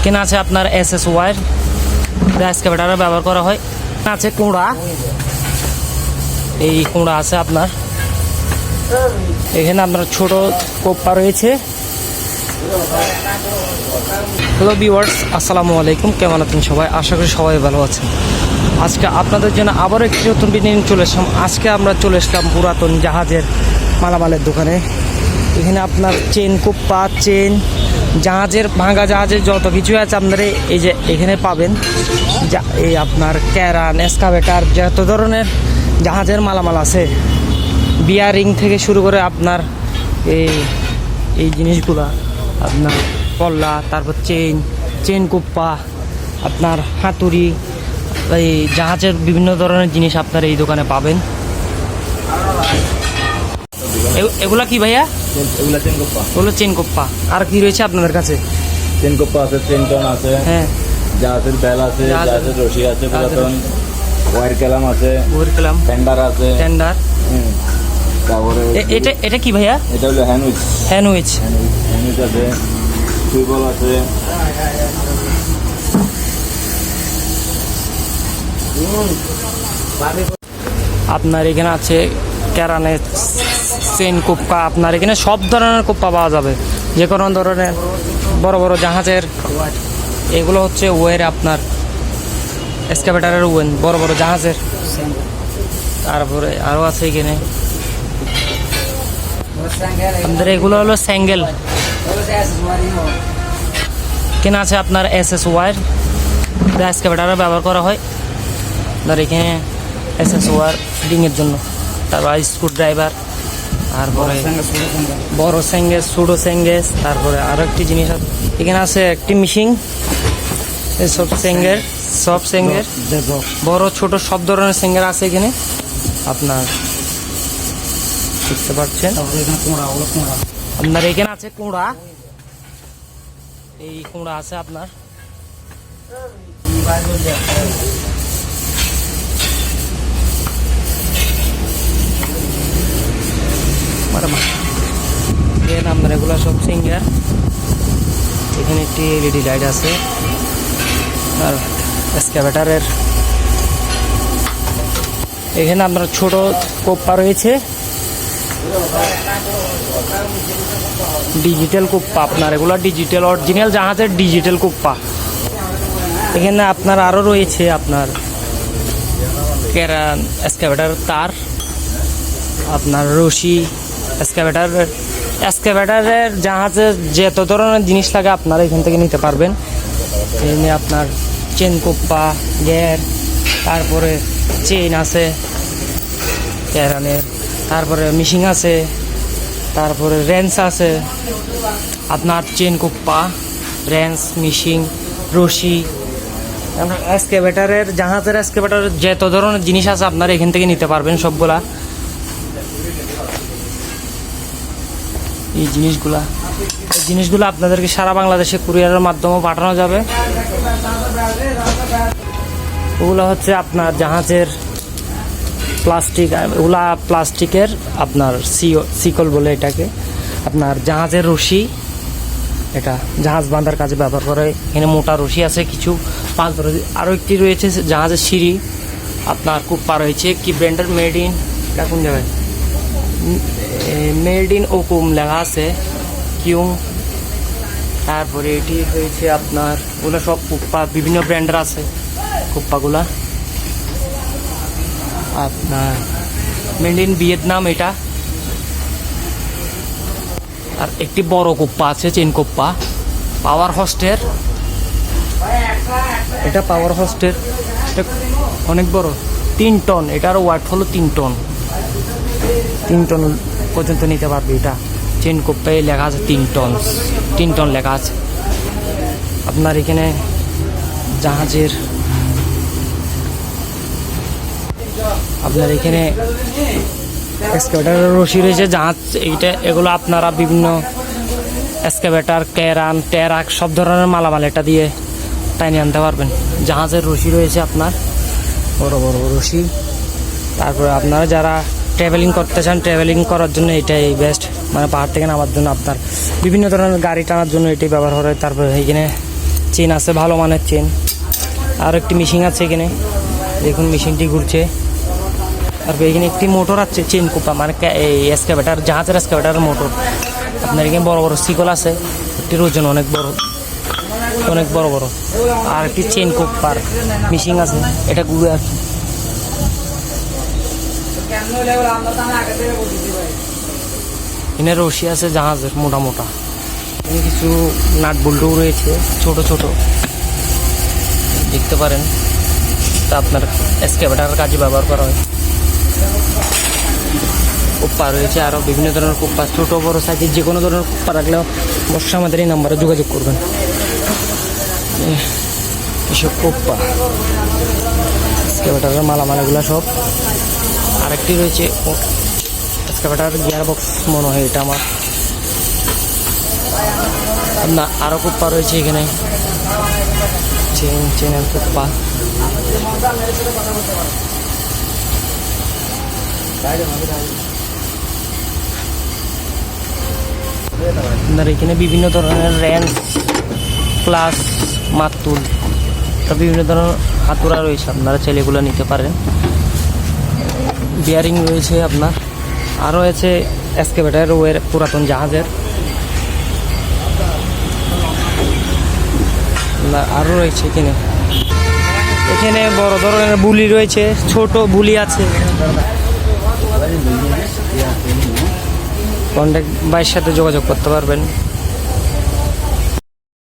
কেনা আছে আপনার SS ওয়ার এক্সকাভেটরে ব্যবহার করা হয়। আছে কুঁড়া, এই কুঁড়া আছে আপনার। এখানে আপনার ছোট কোপ্পা রয়েছে। হ্যালো ভিউয়ার্স, আসসালামু আলাইকুম। কেমন আছেন সবাই? আশা করি সবাই ভালো আছেন। আজকে আপনাদের জন্য আবারও একটি নতুন ভিডিও নিয়ে চলে আসলাম। আজকে আমরা চলে আসলাম পুরাতন জাহাজের মালামালের দোকানে। এখানে আপনার চেন কোপ্পা, চেন, জাহাজের ভাঙা জাহাজের যত কিছু আছে আপনারা এই যে এখানে পাবেন। এই আপনার ক্যারান, এক্সকাভেটর, যত ধরনের জাহাজের মালামাল আছে, বিয়ারিং থেকে শুরু করে আপনার এই জিনিসগুলা, আপনার পল্লা, তারপর চেন কোপ্পা, আপনার হাতুড়ি, এই জাহাজের বিভিন্ন ধরনের জিনিস আপনারা এই দোকানে পাবেন। এগুলা কি ভাইয়া? এগুলা চেন কোপ্পা। ওগুলো চেন কোপ্পা। আর কি রয়েছে আপনাদের কাছে? চেন কোপ্পা আছে, চেন টন আছে, হ্যাঁ, জাহাজের বেল আছে, জাহাজের রশি আছে, পুরাতন ওয়ার কালাম আছে, টেন্ডার আছে, টেন্ডার। তারপরে এটা কি ভাইয়া? এটা হলো হ্যান্ডউইচ। হ্যান্ডউইচ আছে, সুইবল আছে। আপনার এখানে আছে ক্যারানের চেন কোপ্পা। আপনার এখানে সব ধরনের কোপ্পা পাওয়া যাবে, যে কোনো ধরনের বড় বড় জাহাজের। এগুলো হচ্ছে ওয়ের, আপনার এক্সকাভেটরের ওয়েন, বড় বড় জাহাজের। তারপরে আরও আছে এখানে আমাদের এগুলো হলো স্যাঙ্গেল। কেনা আছে আপনার SS ওয়ার এক্সকাভেটরে ব্যবহার করা হয়। আপনার এখানে SS ওয়ার ফিটিংয়ের জন্য। তারপর স্ক্রু ড্রাইভার, তারপরে বড় স্যাঙ্গেস, ছোটো স্যাঙ্গেস। তারপরে আরও একটি জিনিস আছে এখানে আছে, একটি মিশিং। সব স্যাঙ্গের বড় ছোট সব ধরনের স্যাঙ্গের আছে এখানে আপনার দেখতে পাচ্ছেন। আপনার এখানে আছে কুঁড়া, এই কুঁড়া আছে আপনার। আপনার এগুলো সব সিঙ্গার। এখানে একটি LED লাইট আছে। আর এক্সকাভেটরের এখানে আপনার ছোট কোপ্পা রয়েছে, ডিজিটাল কোপ্পা। আপনার এগুলো ডিজিটাল, অরিজিনাল জাহাজের ডিজিটাল কোপ্পা। এখানে আপনার আরও রয়েছে আপনার ক্যারান, এক্সকাভেটর তার, আপনার রশি, এক্সকাভেটরের জাহাজের যত ধরনের জিনিস লাগে আপনারা এখান থেকে নিতে পারবেন। এখানে আপনার চেন কোপ্পা, গিয়ার, তারপরে চেন আছে ক্যারানের, তারপরে মিশিং আছে, তারপরে রেঞ্চ আছে। আপনার চেন কোপ্পা, রেঞ্চ, মিশিং, রশি, এক্সকাভেটরের জাহাজের এক্সকাভেটরের যত ধরনের জিনিস আছে আপনারা এখান থেকে নিতে পারবেন সবগুলা। এই জিনিসগুলো আপনাদেরকে সারা বাংলাদেশে কুরিয়ারের মাধ্যমে পাঠানো যাবে। ওগুলো হচ্ছে আপনার জাহাজের প্লাস্টিক, ওগুলা প্লাস্টিকের আপনার সিকল বলে এটাকে। আপনার জাহাজের রশি, এটা জাহাজ বাঁধার কাজে ব্যবহার করে। এখানে মোটা রশি আছে কিছু, 5 রশি। আরও একটি রয়েছে জাহাজের সিঁড়ি। আপনার কোপ্পা রয়েছে, কি ব্র্যান্ডের? মেড ইন, এটা কোন জায়গায়? মেড ইন ওকুম লেখা আছে, কিউং। তারপরে এটি হয়েছে আপনার, ওগুলো সব কোপ্পা বিভিন্ন ব্র্যান্ডের আছে কোপ্পাগুলা। আপনার মেড ইন ভিয়েতনাম এটা। আর একটি বড় কোপ্পা আছে, চেন কোপ্পা, পাওয়ার হোস্টের। এটা পাওয়ার হোস্টের, এটা অনেক বড়, 3 টন। এটার ওয়াট হলো 3 টন। 3 টন পর্যন্ত নিতে পারবে এটা। চেন কোপ্পায় লেখা আছে 3 টন লেখা আছে। আপনার এখানে জাহাজের, আপনার এখানে এক্সকাভেটরের রশি রয়েছে, জাহাজ এইটা। এগুলো আপনারা বিভিন্ন এক্সকাভেটর, ক্যারান, ট্যারাক সব ধরনের মালামাল এটা দিয়ে টাইনে আনতে পারবেন। জাহাজের রশি রয়েছে আপনার, বড় বড় রশি। তারপরে আপনারা যারা ট্রাভেলিং করতে চান, ট্রাভেলিং করার জন্য এটাই বেস্ট। মানে পাহাড় থেকে নামার জন্য আপনার বিভিন্ন ধরনের গাড়ি টানার জন্য এটাই ব্যবহার হয়। তারপরে এইখানে চেন আছে, ভালো মানের চেন। আর একটি মেশিন আছে এখানে, দেখুন মেশিনটি ঘুরছে। আর এখানে একটি মোটর আছে, চেন কোপা মানে এই এক্সকাভেটার, জাহাজের এক্সকাভেটার মোটর। আপনার এখানে বড় বড় শিকল আছে, একটির ওজন অনেক বড়, অনেক বড় বড়। আর একটি চেন কোপার মেশিন আছে, এটা ঘুরে আর কি। এখানে রশি আছে জাহাজের মোটা মোটা। এখানে কিছু নাট বল্টু রয়েছে ছোট ছোট, দেখতে পারেন। তা আপনার এক্সকাভেটার কাজে ব্যবহার করা হয়। কুপ্পা রয়েছে, আরও বিভিন্ন ধরনের কুপ্পা, ছোট বড় সাইজের যে কোনো ধরনের কুপ্পা রাখলেও অবশ্যই আমাদের এই নাম্বারে যোগাযোগ করবেন। এসব কুপ্পা এক্সকাভেটারের মালামালাগুলো সব। আরেকটি রয়েছে এক্সকাভেটার গিয়ার বক্স, মনে হয় এটা আমার। আপনার আরও কুপ্পা রয়েছে এখানে, চেনের কুপ্পা। আপনার এখানে বিভিন্ন ধরনের র্যাঞ্চ, প্লাস মাতুল, বিভিন্ন ধরনের হাতুড়া রয়েছে, আপনারা চাইলে এগুলো নিতে পারেন। বিয়ারিং রয়েছে আপনার, আরও আছে এক্সকাভেটার ওয়ের পুরাতন জাহাজের। আরও রয়েছে এখানে, এখানে বড় ধরনের বুলি রয়েছে, ছোট বুলি আছে। কন্ট্যাক্ট বাইয়ের সাথে যোগাযোগ করতে পারবেন।